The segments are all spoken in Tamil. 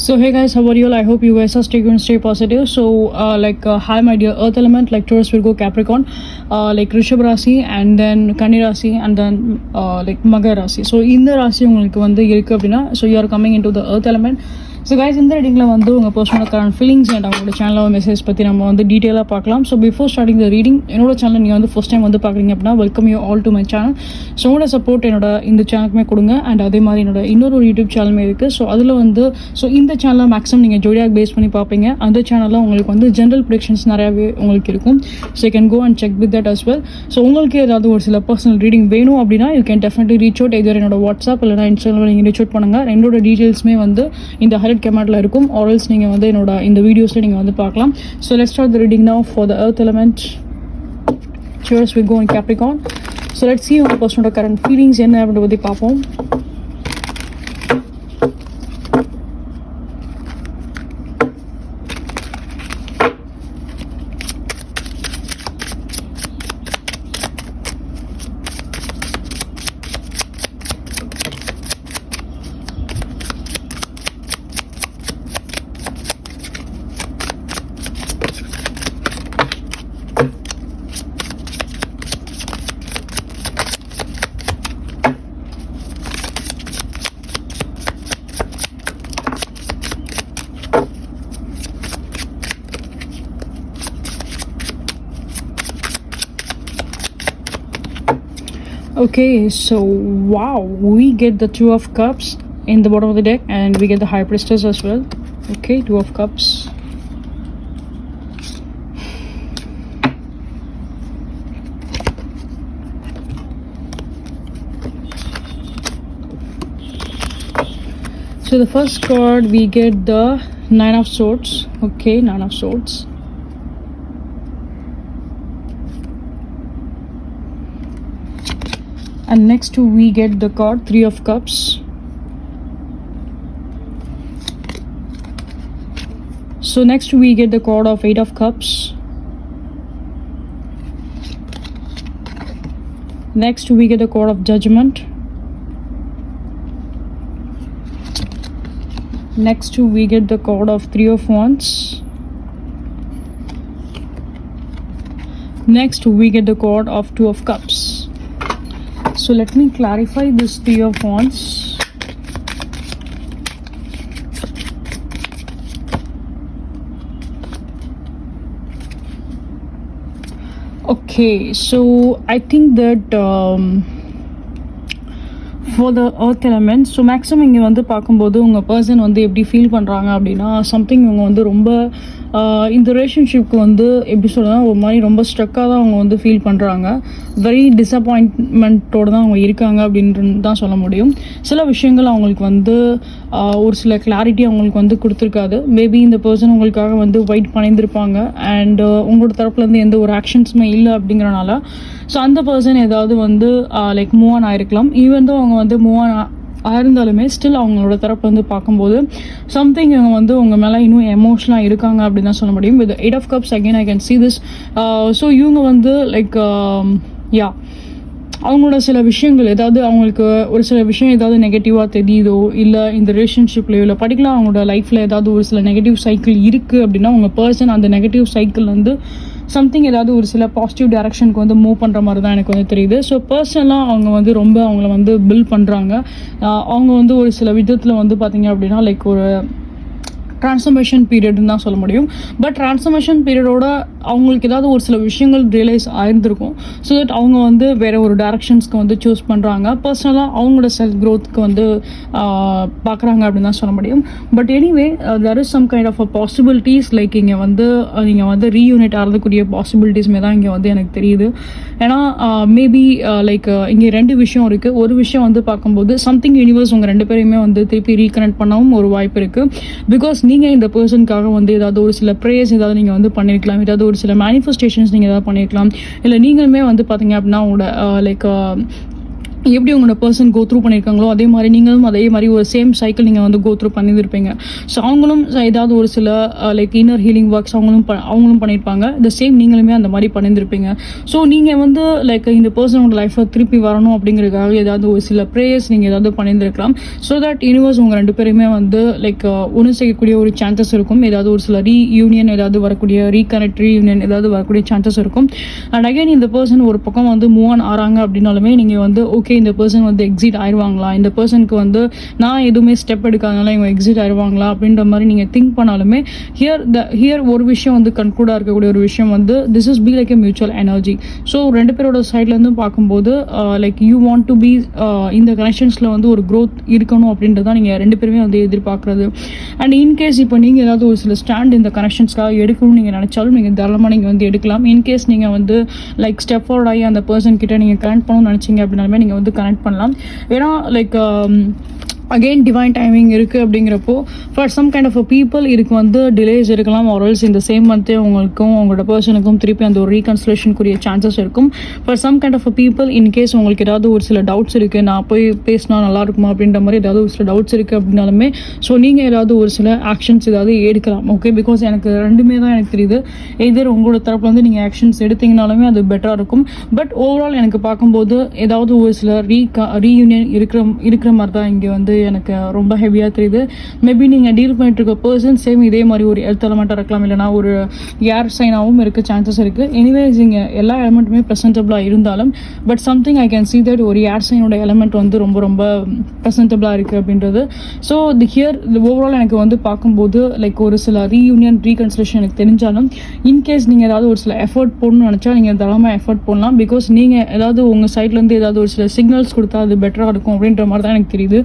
So hey guys, how are you all? I hope you guys are stay and stay positive. So hi my dear Earth element, like Taurus, Virgo, Capricorn, like Rishabh Rasi, and then Kani Rasi, and then like Magar Rasi. So இந்த ராசி உங்களுக்கு வந்து இருக்கு அப்படின்னா, so you are coming into the Earth element. So guys இந்த ரீடிங்கில் வந்து உங்கள் பர்சனல் கரண்ட் ஃபீலிங்ஸ் அண்ட் அவங்களோட சேனலில் மெசேஜ் பற்றி நம்ம வந்து டீட்டெயிலாக பார்க்கலாம். So before starting the reading, என்னோட சேனல் நீங்கள் வந்து ஃபஸ்ட் டைம் வந்து பார்க்குறீங்க அப்படின்னா welcome you all to my channel. So உங்களோட சப்போர்ட் என்னோட இந்த சேனலுக்குமே கொடுங்க. அண்ட் அதே மாதிரி என்னோட இன்னொரு யூடியூப் சேனலுமே இருக்குது. ஸோ அதில் வந்து இந்த சேனலில் மேக்ஸிமம் நீங்கள் ஜோடியாக பேஸ் பண்ணி பார்ப்பீங்க. அந்த சேனலில் உங்களுக்கு வந்து ஜென்ரல் ப்ரிடிக்ஷன்ஸ் நிறையாவே உங்களுக்கு இருக்கும். So you can go and check with that as well. So உங்களுக்கு ஏதாவது ஒரு சில பர்சனல் ரீடிங் வேணும் அப்படின்னா you can definitely reach out. எதிர என்னோட வாட்ஸ்அப் இல்லைனா இன்ஸ்டாகிராமில் நீங்கள் ரீச் அவுட் பண்ணுங்கள். என்னோட டீட்டெயில்ஸுமே வந்து இந்த ஹைலைட் கமெண்ட்டில் இருக்கும். ஆல்ஸ் நீங்கள் வந்து என்னோட இந்த வீடியோஸில் நீங்கள் வந்து பார்க்கலாம். So let's start the reading now for the earth element. Taurus, Virgo and Capricorn. So let's see உங்கள் பர்சனோட கரண்ட் ஃபீலிங்ஸ் என்ன அப்படின்றத பற்றி பார்ப்போம். Okay, so wow, we get the Two of Cups in the bottom of the deck, and we get the High Priestess as well. Okay, Two of Cups. So the first card we get the Nine of Swords. Okay, Nine of Swords. And next we get the card Three of Cups. So next we get the card of Eight of Cups. Next we get the card of Judgment. Next we get the card of Three of Wands. Next we get the card of Two of Cups. So let me clarify this Three of Wands. Okay, so I think that for the earth element, so maximum இங்கே வந்து பார்க்கும்போது உங்கள் பர்சன் வந்து எப்படி ஃபீல் பண்ணுறாங்க அப்படின்னா, சம்திங் இவங்க வந்து ரொம்ப இந்த ரிலேஷன்ஷிப்க்கு வந்து எப்படி சொல்லலாம், ஒரு மாதிரி ரொம்ப ஸ்ட்ரக்காக தான் அவங்க வந்து ஃபீல் பண்ணுறாங்க. வெரி டிஸப்பாயின்ட்மெண்ட்டோடு தான் அவங்க இருக்காங்க அப்படின்றது தான் சொல்ல முடியும். சில விஷயங்கள் அவங்களுக்கு வந்து ஒரு சில கிளாரிட்டி அவங்களுக்கு வந்து கொடுத்துருக்காது. மேபி இந்த பர்சன் உங்களுக்காக வந்து வெயிட் பண்ணியிருந்திருப்பாங்க அண்ட் உங்களோட தரப்புலேருந்து எந்த ஒரு ஆக்ஷன்ஸுமே இல்லை அப்படிங்கிறனால ஸோ அந்த பர்சன் ஏதாவது வந்து லைக் மூவ் ஆன் ஆகிருக்கலாம். ஈவன் தான் அவங்க வந்து மூவ் ஆன் ஆயிருந்தாலுமே ஸ்டில் அவங்களோட தரப்பு வந்து பார்க்கும்போது சம்திங் இவங்க வந்து உங்கள் மேலே இன்னும் எமோஷனலாக இருக்காங்க அப்படின்னு தான் சொல்ல முடியும். With eight of cups again I can see this. So இவங்க வந்து லைக் அவங்களோட சில விஷயங்கள் ஏதாவது அவங்களுக்கு ஒரு சில விஷயம் ஏதாவது நெகட்டிவாக தெரியுதோ இல்லை இந்த ரிலேஷன்ஷிப்லையோ இல்லை பர்டிகுலர் அவங்களோட லைஃப்பில் ஏதாவது ஒரு சில நெகட்டிவ் சைக்கிள் இருக்குது அப்படின்னா உங்கள் பர்சன் அந்த நெகட்டிவ் சைக்கிள் வந்து சம்திங் ஏதாவது ஒரு சில பாசிட்டிவ் டைரக்ஷனுக்கு வந்து மூவ் பண்ணுற மாதிரி தான் எனக்கு வந்து தெரியுது. ஸோ பர்சனலாக அவங்க வந்து ரொம்ப அவங்கள வந்து பில்ட் பண்ணுறாங்க. அவங்க வந்து ஒரு சில விதத்தில் வந்து பார்த்திங்க அப்படின்னா லைக் ஒரு ட்ரான்ஸ்ஃபர்மேஷன் பீரியட்னு தான் சொல்ல முடியும். பட் ட்ரான்ஸ்ஃபர்மேஷன் பீரியடோட அவங்களுக்கு ஏதாவது ஒரு சில விஷயங்கள் ரியலைஸ் ஆயிருந்திருக்கும். ஸோ தட் அவங்க வந்து வேறு ஒரு டைரக்ஷன்ஸ்க்கு வந்து சூஸ் பண்ணுறாங்க. பர்சனலாக அவங்களோட செல்ஃப் க்ரோத்துக்கு வந்து பார்க்குறாங்க அப்படின்னு தான் சொல்ல முடியும். But anyway there is some kind of a possibilities like இங்கே வந்து நீங்கள் வந்து ரீயூனிட் ஆகிறதுக்குரிய பாசிபிலிட்டிஸ்மே தான் இங்கே வந்து எனக்கு தெரியுது. ஏன்னா மேபி லைக் இங்கே ரெண்டு விஷயம் இருக்குது. ஒரு விஷயம் வந்து பார்க்கும்போது சம்திங் யூனிவர்ஸ் உங்கள் ரெண்டு பேரையுமே வந்து திருப்பி ரீகனெக்ட் பண்ணவும் ஒரு வாய்ப்பு இருக்குது. பிகாஸ் நீங்கள் இந்த பர்சனுக்காக வந்து ஏதாவது ஒரு சில ப்ரேயர்ஸ் ஏதாவது நீங்கள் வந்து பண்ணியிருக்கலாம், ஏதாவது ஒரு சில மேனிஃபெஸ்டேஷன்ஸ் நீங்கள் ஏதாவது பண்ணியிருக்கலாம். இல்லை நீங்களுமே வந்து பார்த்தீங்க அப்படின்னா உங்களோட லைக் எப்படி உங்களோட பர்சன் கோ த்ரூ பண்ணியிருக்காங்களோ அதே மாதிரி நீங்களும் அதே மாதிரி ஒரு சேம் சைக்கிள் நீங்கள் வந்து கோ த்ரூ பண்ணியிருப்பீங்க. ஸோ அவங்களும் ஏதாவது ஒரு சில லைக் இன்னர் ஹீலிங் ஒர்க்ஸ் அவங்களும் பண்ணியிருப்பாங்க. த சேம் நீங்களுமே அந்த மாதிரி பண்ணியிருப்பீங்க. ஸோ நீங்கள் வந்து லைக் இந்த பர்சனோட லைஃப்பில் திருப்பி வரணும் அப்படிங்கிறதுக்காக ஏதாவது ஒரு சில ப்ரேயர்ஸ் நீங்கள் ஏதாவது பண்ணியிருந்திருக்கலாம். ஸோ தட் யூனிவர்ஸ் உங்கள் 2 பேருமே வந்து லைக் ஒன்று செய்யக்கூடிய ஒரு சான்சஸ் இருக்கும். ஏதாவது ஒரு சில ரீயூனியன் ஏதாவது வரக்கூடிய ரீயூனியன் ஏதாவது வரக்கூடிய சான்சஸ் இருக்கும். அண்ட் அகைன் இந்த பர்சன் ஒரு பக்கம் வந்து மூவ் ஆன் ஆறாங்க அப்படின்னாலுமே நீங்கள் வந்து ஓகே இந்த பர்சன் வந்து எக்ஸிட் ஆயிடுவாங்களா, இந்த பர்சனுக்கு வந்து நான் எதுவுமே ஸ்டெப் எடுக்காதனால இவங்க எக்ஸிட் ஆயிடுவாங்களா அப்படின்ற மாதிரி நீங்கள் திங்க் பண்ணாலுமே ஹியர் ஒரு விஷயம் வந்து கன்க்ளூடாக இருக்கக்கூடிய ஒரு விஷயம் வந்து this is be like a mutual energy. So 2 பேரோட சைட்லேருந்து பார்க்கும்போது like you want to be இந்த கனெக்ஷன்ஸில் வந்து ஒரு க்ரோத் இருக்கணும் அப்படின்றதான் நீங்கள் 2 பேருமே வந்து எதிர்பார்க்குறது. அண்ட் இன்கேஸ் இப்போ நீங்கள் ஏதாவது ஒரு சில ஸ்டாண்ட் இந்த கனெக்ஷன்ஸ்க்காக எடுக்கணும்னு நீங்கள் நினச்சாலும் நீங்கள் தாராளமாக நீங்கள் வந்து எடுக்கலாம். இன்கேஸ் நீங்கள் வந்து லைக் ஸ்டெப் ஃபார்வர்ட் ஆகி அந்த பர்சன் கிட்ட நீங்கள் கனெக்ட் பண்ணணும்னு நினச்சிங்க அப்படின்னாலுமே நீங்கள் வந்து கனெக்ட் பண்ணலாம். ஏன்னா லைக் அகெயின் டிவைன் டைமிங் இருக்குது அப்படிங்கிறப்போ for some kind of a people இதுக்கு வந்து டிலேஸ் இருக்கலாம். ஆர்எல்ஸ் இந்த சேம் மந்த்தே உங்களுக்கும் உங்களோட பர்சனுக்கும் திருப்பி அந்த ஒரு ரீகன்சிலேஷனுக்குரிய சான்சஸ் இருக்கும். For some kind of a people in case உங்களுக்கு ஏதாவது ஒரு சில டவுட்ஸ் இருக்குது, நான் போய் பேசினா நல்லா இருக்குமா அப்படின்ற மாதிரி ஏதாவது ஒரு சில டவுட்ஸ் இருக்குது அப்படின்னாலுமே ஸோ நீங்கள் ஏதாவது ஒரு சில ஆக்ஷன்ஸ் ஏதாவது எடுக்கலாம். ஓகே, பிகாஸ் எனக்கு 2மே தான் எனக்கு தெரியுது. எதர் உங்களோட தரப்புல வந்து நீங்கள் ஆக்ஷன்ஸ் எடுத்தீங்கனாலுமே அது பெட்டராக இருக்கும். பட் ஓவரால் எனக்கு பார்க்கும்போது ஏதாவது ஒரு சில ரீயூனியன் இருக்கிற மாதிரி தான் இங்கே வந்து எனக்கு ரொம்ப ஹெவியாக தெரியுது. மேபி நீங்கள் டீல் பண்ணிட்டு இருக்க பர்சன் சேம் இதே மாதிரி ஒரு எர்த் எலமெண்ட்டாக இருக்கலாம், இல்லைனா ஒரு ஏர் சைனாகவும் இருக்க சான்சஸ் இருக்குது. எனிவேஸ் இங்கே எல்லா எலமெண்ட்டுமே ப்ரெசென்டபிளாக இருந்தாலும் but something I can see that ஒரு ஏர் சைனோட எலமெண்ட் வந்து ரொம்ப ரொம்ப ப்ரெசென்டபிளாக இருக்குது அப்படின்றது. ஸோ ஓவரால் எனக்கு வந்து பார்க்கும்போது லைக் ஒரு சில ரீகன்சிலேஷன் எனக்கு தெரிஞ்சாலும் இன்கேஸ் நீங்கள் ஏதாவது ஒரு சில எஃபர்ட் போடணும்னு நினச்சா நீங்கள் தரமாக எஃபர்ட் போடலாம். பிகாஸ் நீங்கள் ஏதாவது உங்கள் சைட்லேருந்து ஏதாவது ஒரு சில சிக்னல்ஸ் கொடுத்தா அது பெட்டராக இருக்கும் அப்படின்ற மாதிரி தான் எனக்கு தெரியுது.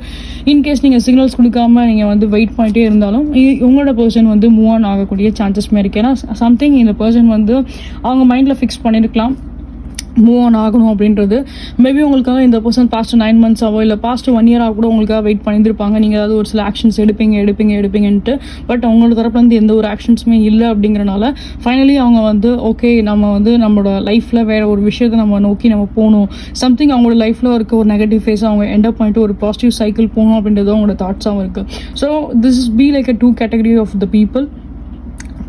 இன்கேஸ் நீங்கள் சிக்னல்ஸ் கொடுக்காம நீங்கள் வந்து வெயிட் பண்ணிட்டே இருந்தாலும் உங்களோட பர்சன் வந்து மூவ் ஆன் ஆகக்கூடிய சான்சஸ்மே இருக்குது. ஏன்னா சம்திங் இந்த பர்சன் வந்து அவங்க மைண்டில் ஃபிக்ஸ் பண்ணியிருக்கலாம் மூவ் ஆன் ஆகணும் அப்படின்றது. மேபி உங்களுக்காக இந்த பர்சன் பாஸ்ட் 9 months இல்லை பாஸ்ட் 1 year கூட உங்களுக்காக வெயிட் பண்ணியிருப்பாங்க. நீங்கள் ஏதாவது ஒரு சில ஆக்ஷன்ஸ் எடுப்பீங்கன்ட்டு. பட் அவங்களோட தரப்புலேருந்து எந்த ஒரு ஆக்ஷன்ஸுமே இல்லை அப்படிங்கிறனால ஃபைனலி அவங்க வந்து ஓகே நம்ம வந்து நம்மளோட லைஃப்பில் வேறு ஒரு விஷயத்தை நம்ம நோக்கி நம்ம போகணும், சம்திங் அவங்களோட லைஃப்பில் இருக்க ஒரு நெகட்டிவ் ஃபேஸை அவங்க எண்ட் பண்ணிட்டு ஒரு பாசிட்டிவ் சைக்கிள் போகணும் அப்படின்றது அவங்களோட தாட்ஸாகவும் இருக்குது. So this is be like a 2 category of the people.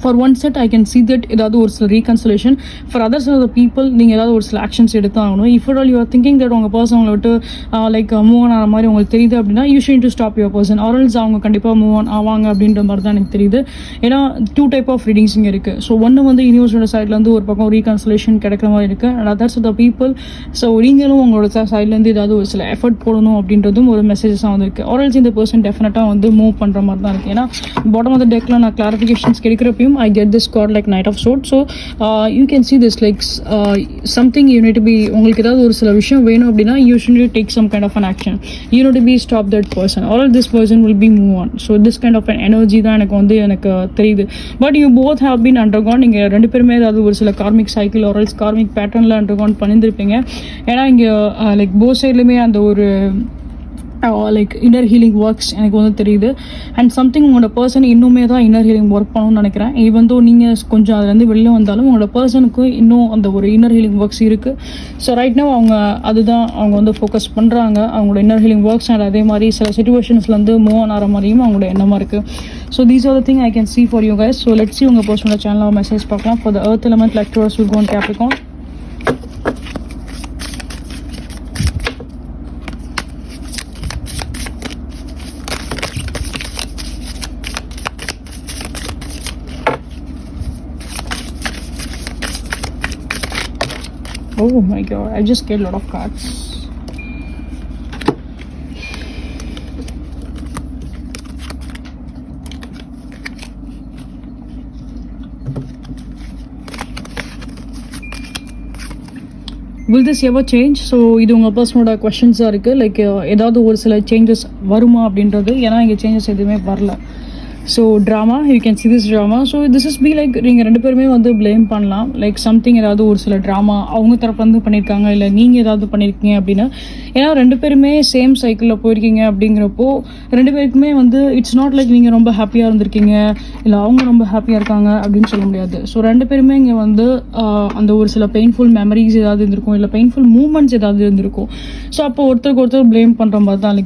For one set I can see that ஏதாவது ஒரு சில reconciliation. For others of the people நீங்கள் ஏதாவது ஒரு சில ஆக்ஷன்ஸ் எடுத்தாகணும். If all you are thinking that உங்கள் பர்சன் உங்களை விட்டு லைக் மூவ் ஆன் ஆகிற மாதிரி உங்களுக்கு தெரியுது அப்படின்னா you should to stop your person. ஆர்எல்ஸ் அவங்க கண்டிப்பாக மூவ் ஆன் ஆவாங்க அப்படின்ற மாதிரி தான் எனக்கு தெரியுது. ஏன்னா 2 type ஆஃப் ரீடிங்ஸ் இங்கே இருக்குது. ஸோ ஒன்று வந்து யூனிவர்ஸோட சைட்லேருந்து ஒரு பக்கம் ரீகன்சிலேஷன் கிடைக்கிற மாதிரி இருக்குது. And others of the people so நீங்களும் உங்களோட சைட்லேருந்து ஏதாவது ஒரு சில எஃபர்ட் போடணும் அப்படின்றதும் ஒரு மெசேஜஸாக வந்துருக்கு. ஆர்எல்ஸ் இந்த பர்சன் டெஃபினட்டாக வந்து மூவ் பண்ணுற மாதிரி தான் இருக்குது. ஏன்னா பாட்டம் ஆஃப் த டெக்கில் நான் கிளாரிஃபிகேஷன்ஸ் கிடைக்கிறப்பையும் I get this card like Knight of Swords. So you can see this like something you need to be உங்களுக்கு ஏதாவது ஒரு சில விஷயம் வேணும் அப்படின்னா you should take some kind of an action. You need to be stop that person or this person will be move on. So this kind of an energy தான் எனக்கு தெரியுது. But you both have been undergone. நீங்கள் 2 பேருமே ஏதாவது ஒரு சில karmic cycle or else karmic பேட்டர்னில் undergone பண்ணியிருப்பீங்க. ஏன்னா இங்கே லைக் போத் சைட்லையுமே அந்த ஒரு லைக் இன்னர் ஹீலிங் ஒர்க்ஸ் எனக்கு வந்து தெரியுது. அண்ட் சம்திங் உங்களோட பர்சன் இன்னுமே தான் இன்னர் ஹீலிங் ஒர்க் பண்ணணும்னு நினைக்கிறேன். ஈவன் தோ நீங்கள் கொஞ்சம் அதுலேருந்து வெளில வந்தாலும் உங்களோட பர்சனுக்கு இன்னும் அந்த ஒரு இன்னர் ஹீலிங் ஒர்க்ஸ் இருக்குது. ஸோ ரைட் நவ் அவங்க வந்து ஃபோக்கஸ் பண்ணுறாங்க அவங்களோட இன்னர் ஹீலிங் ஒர்க்ஸ். அண்ட் அதே மாதிரி சில சிச்சுவேஷன்ஸ்லேருந்து மூவ் ஆன் ஆகிற மாதிரியும் அவங்களோட எண்ணமாக இருக்குது. So these are the thing I can see for you guys. So let's see உங்கள் பர்சனோட சேனலில் மெசேஜ் பார்க்கலாம். For the earth element like Taurus will go on Capricorn. Oh my god, I just get a lot of cards. Will this ever change? So இது உங்கள் பர்சனோட கொஷின்ஸாக இருக்குது. லைக் ஏதாவது ஒரு சில சேஞ்சஸ் வருமா அப்படின்றது. ஏன்னா இங்கே சேஞ்சஸ் எதுவுமே வரல. So drama you can see this drama. So this is be like நீங்கள் ரெண்டு பேருமே வந்து ப்ளேம் பண்ணலாம். லைக் சம்திங் ஏதாவது ஒரு சில ட்ராமா அவங்க தரப்புலேருந்து பண்ணியிருக்காங்க, இல்லை நீங்கள் ஏதாவது பண்ணியிருக்கீங்க அப்படின்னு. ஏன்னா ரெண்டு பேருமே சேம் சைக்கிளில் போயிருக்கீங்க அப்படிங்கிறப்போ ரெண்டு பேருக்குமே வந்து இட்ஸ் நாட் லைக் நீங்கள் ரொம்ப ஹாப்பியாக இருந்திருக்கீங்க இல்லை அவங்க ரொம்ப ஹாப்பியாக இருக்காங்க அப்படின்னு சொல்ல முடியாது. ஸோ ரெண்டு பேருமே இங்கே வந்து அந்த ஒரு சில பெயின்ஃபுல் மெமரிஸ் ஏதாவது இருந்திருக்கும், இல்லை பெயின்ஃபுல் மூமெண்ட்ஸ் ஏதாவது இருந்திருக்கும். ஸோ அப்போ ஒருத்தருக்கு ஒருத்தர் ப்ளேம் பண்ணுற மாதிரி தான்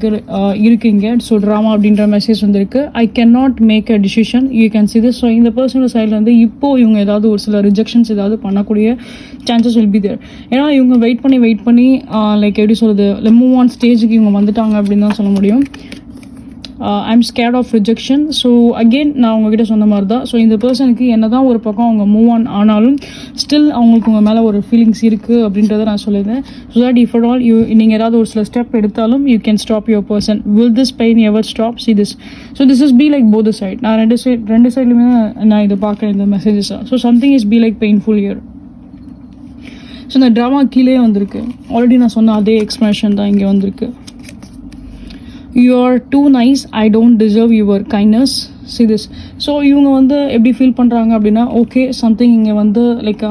இருக்கீங்க. ஸோ ட்ராமா அப்படின்ற மெசேஜ் வந்துருக்கு. I can not make a decision, you can see this. So இந்த பர்சனல் சைடில் வந்து இப்போ இவங்க ஏதாவது ஒரு சில ரிஜெக்ஷன்ஸ் ஏதாவது பண்ணக்கூடிய சான்சஸ் வில் பி தேர். ஏன்னா இவங்க வெயிட் பண்ணி லைக் எப்படி சொல்கிறது, மூவ் ஆன் ஸ்டேஜுக்கு இவங்க வந்துட்டாங்க அப்படின்னு தான் சொல்ல முடியும். I'm scared of rejection. So again நான் உங்ககிட்ட சொன்ன மாதிரி தான். ஸோ இந்த பர்சனுக்கு என்ன தான் ஒரு பக்கம் அவங்க மூவ் ஆன் ஆனாலும் ஸ்டில் அவங்களுக்கு உங்கள் மேலே ஒரு ஃபீலிங்ஸ் இருக்குது அப்படின்றத நான் சொல்லியிருந்தேன். So that if at all நீங்கள் ஏதாவது ஒரு சில ஸ்டெப் எடுத்தாலும் you can stop your person. Will this pain ever stop? See this. So this is be like both side. நான் ரெண்டு சைட்லையுமே நான் இதை பார்க்குறேன் இந்த மெசேஜஸாக. So something is be like painful year. So இந்த ட்ராமா கீழே வந்திருக்கு. ஆல்ரெடி நான் சொன்ன அதே எக்ஸ்பிளனேஷன் தான் இங்கே வந்திருக்கு. You are too nice, I don't deserve your kindness. See this. So இவங்க வந்து எப்படி ஃபீல் பண்ணுறாங்க அப்படின்னா, ஓகே சம்திங் இங்கே வந்து லைக்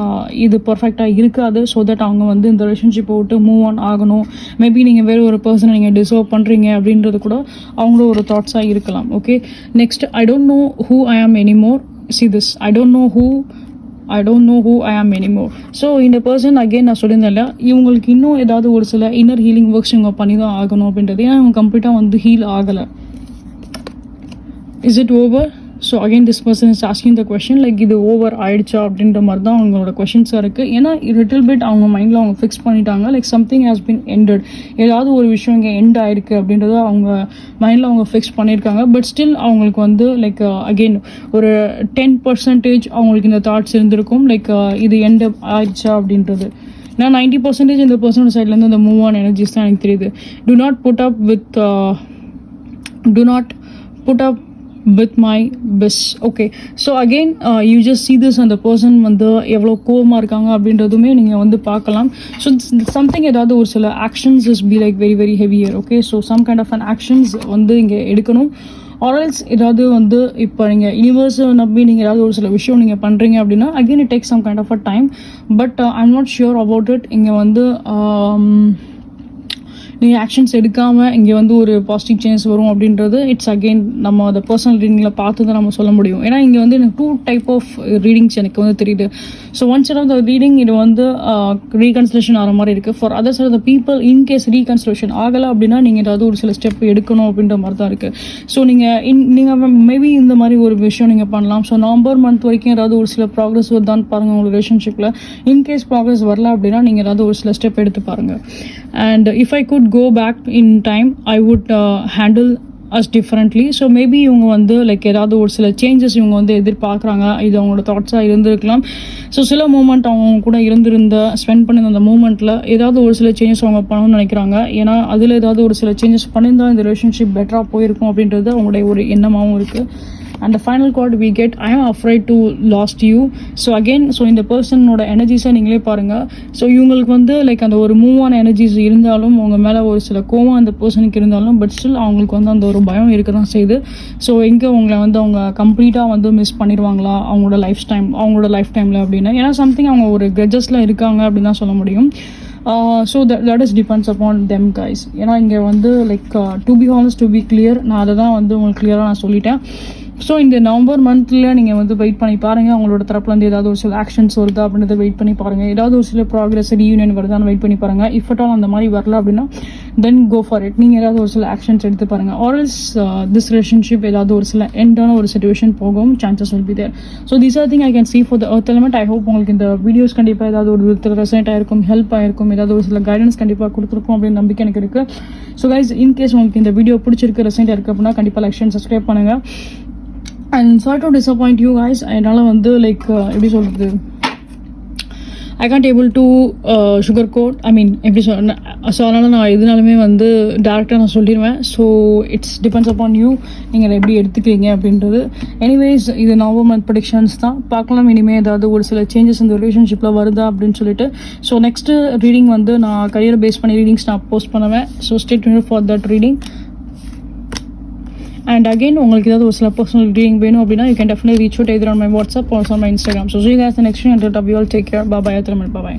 இது பர்ஃபெக்டாக இருக்காது. ஸோ தட் அவங்க வந்து இந்த ரிலேஷன்ஷிப்பை விட்டு மூவ் ஆன் ஆகணும். மேபி நீங்கள் வேறு ஒரு பர்சனை நீங்கள் டிசர்வ் பண்ணுறீங்க அப்படின்றது கூட அவங்களோட ஒரு தாட்ஸாக இருக்கலாம். Okay next, I don't know who I am anymore. See this. I don't know who I am anymore. So இந்த பர்சன் அகெயின் நான் சொல்லியிருந்தேன், இவங்களுக்கு இன்னும் ஏதாவது ஒரு சில இன்னர் ஹீலிங் ஒர்க்ஸ் இவங்க பண்ணி தான் ஆகணும் அப்படின்றது. ஏன்னா இவங்க கம்ப்ளீட்டாக வந்து ஹீல் ஆகலை. Is it over? So again this person is asking the question like இது ஓவர் ஆயிடுச்சா அப்படின்ற மாதிரி தான் அவங்களோட கொஷின்ஸாக இருக்குது. ஏன்னா லிட்டில் பிட் அவங்க மைண்டில் அவங்க ஃபிக்ஸ் பண்ணிட்டாங்க like something has been ended. ஏதாவது ஒரு விஷயம் இங்கே எண்ட் ஆயிருக்கு அப்படின்றத அவங்க மைண்டில் அவங்க ஃபிக்ஸ் பண்ணியிருக்காங்க. பட் ஸ்டில் அவங்களுக்கு வந்து லைக் அகெயின் ஒரு 10% அவங்களுக்கு இந்த தாட்ஸ் இருந்திருக்கும் லைக் இது எண்ட் ஆயிடுச்சா அப்படின்றது. ஏன்னா 90% இந்த பர்சனோட சைட்லேருந்து இந்த மூவ் ஆன் எனர்ஜிஸ் தான் எனக்கு தெரியுது. To not put up with my best. Okay, so again you just see this and the person வந்து எவ்வளோ கோவமாக இருக்காங்க அப்படின்றதுமே நீங்கள் வந்து பார்க்கலாம். ஸோ சம்திங் ஏதாவது ஒரு சில actions is be like very very heavier. Okay so some kind of an actions வந்து இங்கே எடுக்கணும். ஆர்எல்ஸ் ஏதாவது வந்து இப்போ நீங்கள் யூனிவர்ஸை நம்பி நீங்கள் ஏதாவது ஒரு சில விஷயம் நீங்கள் பண்ணுறீங்க அப்படின்னா again it takes some kind of a time. But I'm not sure about it. இங்கே வந்து நீங்கள் ஆக்ஷன்ஸ் எடுக்காமல் இங்கே வந்து ஒரு பாசிட்டிவ் சேஞ்ச் வரும் அப்படின்றது இட்ஸ் அகெயின் நம்ம அந்த பர்சனல் ரீடிங்கில் பார்த்து தான் நம்ம சொல்ல முடியும். ஏன்னா இங்கே வந்து எனக்கு 2 டைப் ஆஃப் ரீடிங்ஸ் எனக்கு வந்து தெரியுது. So one side of the reading இது வந்து ரீகன்சிலேஷன் ஆகிற மாதிரி இருக்குது. For other side of the people in case reconciliation ஆகலை அப்படின்னா நீங்கள் ஏதாவது ஒரு சில ஸ்டெப் எடுக்கணும் அப்படின்ற மாதிரி தான் இருக்குது. ஸோ நீங்கள் மேபி இந்த மாதிரி ஒரு விஷயம் நீங்கள் பண்ணலாம். ஸோ நவம்பர் மந்த் வரைக்கும் ஏதாவது ஒரு சில ப்ராக்ரஸ் வருதான்னு பாருங்கள் உங்கள் ரிலேஷன்ஷிப்பில். இன்கேஸ் ப்ராக்ரஸ் வரல அப்படின்னா நீங்கள் ஏதாவது ஒரு சில ஸ்டெப் எடுத்து பாருங்கள். And if I could go back in time I would handle us differently. So maybe இவங்க வந்து லைக் ஏதாவது ஒரு சில சேஞ்சஸ் இவங்க வந்து எதிர்பார்க்குறாங்க. இது அவங்களோட தாட்ஸாக இருந்திருக்கலாம். ஸோ சில மூமெண்ட் அவங்க கூட ஸ்பெண்ட் பண்ணியிருந்த அந்த மூமெண்ட்டில் ஏதாவது ஒரு சில சேஞ்சஸ் அவங்க பண்ணணும்னு நினைக்கிறாங்க. ஏன்னா அதில் ஏதாவது ஒரு சில சேஞ்சஸ் பண்ணியிருந்தால் இந்த ரிலேஷன்ஷிப் பெட்டராக போயிருக்கும் அப்படின்றது அவங்களுடைய ஒரு எண்ணமாகவும் இருக்குது. And the final card we get, I am afraid to lost you. So again, so இந்த பர்சனோட எனர்ஜிஸை நீங்களே பாருங்கள். ஸோ இவங்களுக்கு வந்து லைக் அந்த ஒரு மூவ் ஆன எனர்ஜிஸ் இருந்தாலும் அவங்க மேலே ஒரு சில கோவம் அந்த பர்சனுக்கு இருந்தாலும் பட் ஸ்டில் அவங்களுக்கு வந்து அந்த ஒரு பயம் இருக்க தான் செய்யுது. ஸோ எங்கே அவங்கள வந்து அவங்க கம்ப்ளீட்டாக வந்து மிஸ் பண்ணிடுவாங்களா அவங்களோட லைஃப் டைமில் அப்படின்னு. ஏன்னா சம்திங் அவங்க ஒரு கிரட்ஜஸில் இருக்காங்க அப்படின்னு தான் சொல்ல முடியும். So that is depends upon them guys. ஏன்னா இங்கே வந்து like to be honest to be clear நான் அதை தான் வந்து உங்களுக்கு கிளியராக நான் சொல்லிட்டேன். ஸோ இந்த நவம்பர் மந்த்தில் நீங்கள் வந்து வெயிட் பண்ணி பாருங்கள். அவங்களோட தரப்புலேருந்து ஏதாவது ஒரு சில ஆக்ஷன்ஸ் வருதா அப்படின்றத வெயிட் பண்ணி பாருங்கள். ஏதாவது ஒரு சில ப்ராக்ரஸ் ரீயூனியன் வருதான்னு வெயிட் பண்ணி பாருங்கள். இஃப் அட் ஆல் அந்த மாதிரி வரல அப்படின்னா தென் கோ ஃபார் இட். நீங்கள் ஏதாவது ஒரு சில ஆக்ஷன்ஸ் எடுத்து பாருங்கள். ஆர்எல்ஸ் திஸ் ரிலேஷன்ஷிப் ஏதாவது ஒரு சில எண்டான ஒரு சிச்சுவேஷன் போகும் chances will be there. So this are thing I can see for the earth element. I hope உங்களுக்கு இந்த வீடியோஸ் கண்டிப்பாக ஏதாவது ஒரு விதத்தில் ரெசனேட் ஆயிருக்கும், ஹெல்ப் ஆயிருக்கும், ஏதாவது ஒரு சில கைடன்ஸ் கண்டிப்பாக கொடுத்துருக்கும் அப்படின்னு நம்பிக்கை எனக்கு இருக்குது. ஸோ கைஸ் இன்கேஸ் உங்களுக்கு இந்த வீடியோ பிடிச்சிருக்கு ரெசனேட் இருக்குது அப்படின்னா கண்டிப்பாக லைக் அண்ட் சப்ஸ்கிரைப் பண்ணுங்கள். And sorry to disappoint you guys. என்னால் வந்து லைக் எப்படி சொல்கிறது, I can't able to sugar coat எப்படி சொன்னேன். ஸோ அதனால் நான் எதுனாலுமே வந்து டேரெக்டாக நான் சொல்லிடுவேன். So it's depends upon you, நீங்கள் எப்படி எடுத்துக்கிறீங்க அப்படின்றது. எனிவேஸ் இது நவம்பர் மந்த் ப்ரெடிக்ஷன்ஸ் தான். பார்க்கலாம் இனிமேல் ஏதாவது ஒரு சில சேஞ்சஸ் இந்த ரிலேஷன்ஷிப்பில் வருதா அப்படின்னு சொல்லிட்டு. ஸோ நெக்ஸ்ட்டு ரீடிங் வந்து நான் கரியரை பேஸ் பண்ணி ரீடிங்ஸ் நான் போஸ்ட் பண்ணுவேன். So stay tuned for that reading. And again உங்களுக்கு ஏதாவது ஒரு சில பர்சனல் ரீடிங் வேணும் அப்படின்னா you can definitely reach out either on my WhatsApp or on my Instagram. So see you guys the next time. Until then, you all take care. Bye bye. Bye bye.